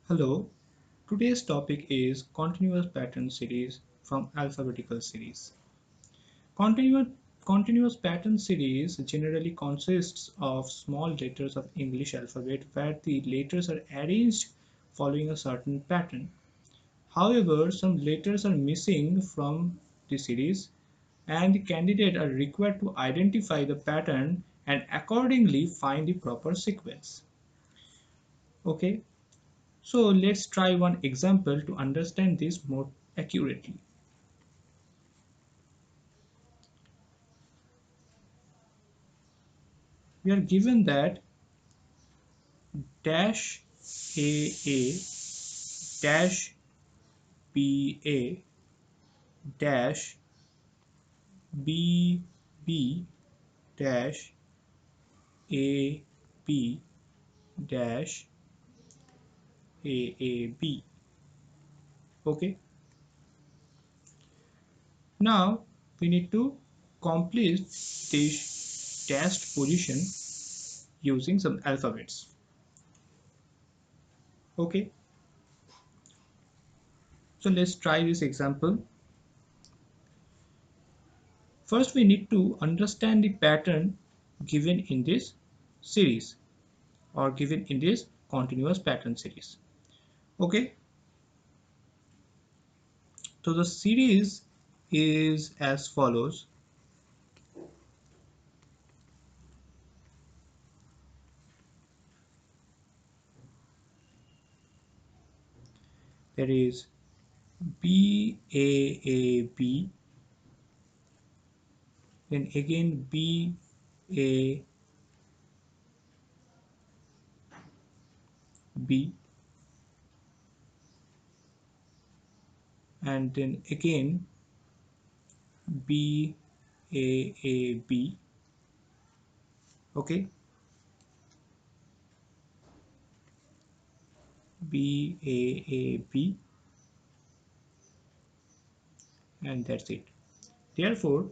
Hello, today's topic is continuous pattern series from alphabetical series. Continuous, continuous pattern series generally consists of small letters of English alphabet where the letters are arranged following a certain pattern. However, some letters are missing from the series and the candidate are required to identify the pattern and accordingly find the proper sequence. Okay, so let's try one example to understand this more accurately. We are given that dash AA dash BA dash BB dash AB dash AAB. Okay, now we need to complete this dashed position using some alphabets. Okay, so let's try this example. First, we need to understand the pattern given in this series or given in this continuous pattern series. Okay, so the series is as follows. There is BAAB, then again BAB, and then again BAAB. Okay, BAAB, and that's it. Therefore,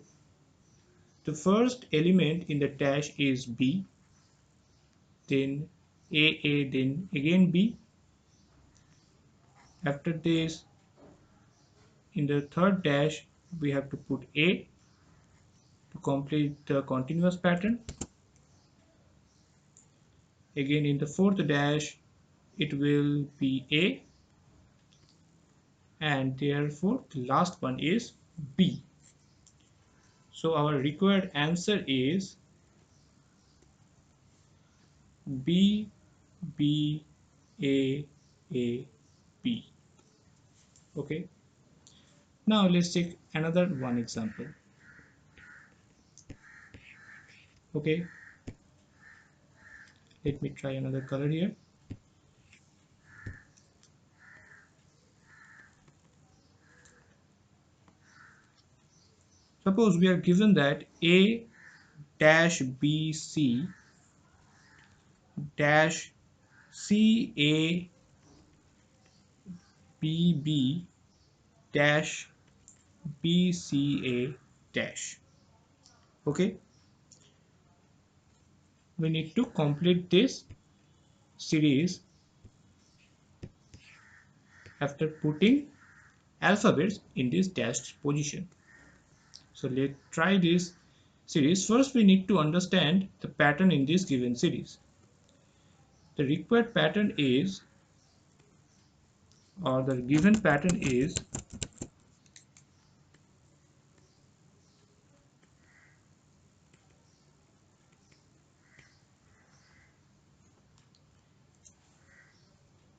the first element in the dash is B, then AA, then again B. After this, in the third dash, we have to put A to complete the continuous pattern. Again, in the fourth dash, it will be A, and therefore the last one is B. So our required answer is B, B, A, B. Okay. Now let's take another one example. Okay. Let me try another color here. Suppose we are given that A dash BC dash CA BB dash BCA dash. Okay, we need to complete this series after putting alphabets in this dashed position. So let's try this series. First, we need to understand the pattern in this given series. The required pattern is, or the given pattern is,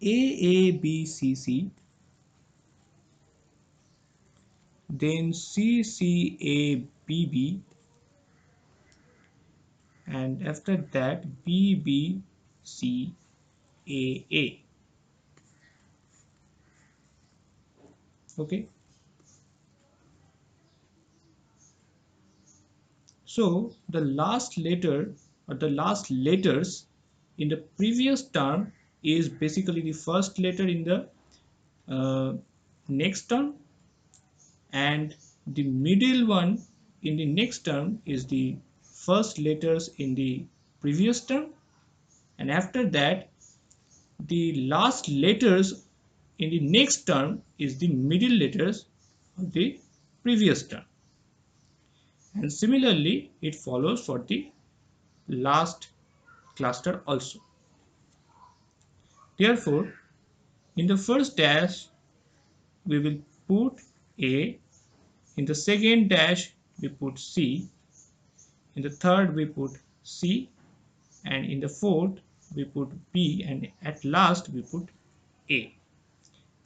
AABCC, then CCABB, and after that BBCAA. Okay, so the last letter or the last letters in the previous term is basically the first letter in the next term, and the middle one in the next term is the first letters in the previous term, and after that the last letters in the next term is the middle letters of the previous term. And similarly, it follows for the last cluster also. Therefore, in the first dash, we will put A. In the second dash, we put C. In the third, we put C. And in the fourth, we put B. And at last, we put A.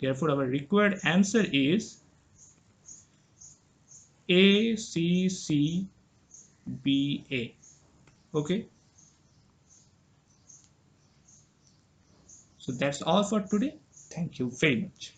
Therefore, our required answer is A, C, C, B, A. Okay. So that's all for today. Thank you very much.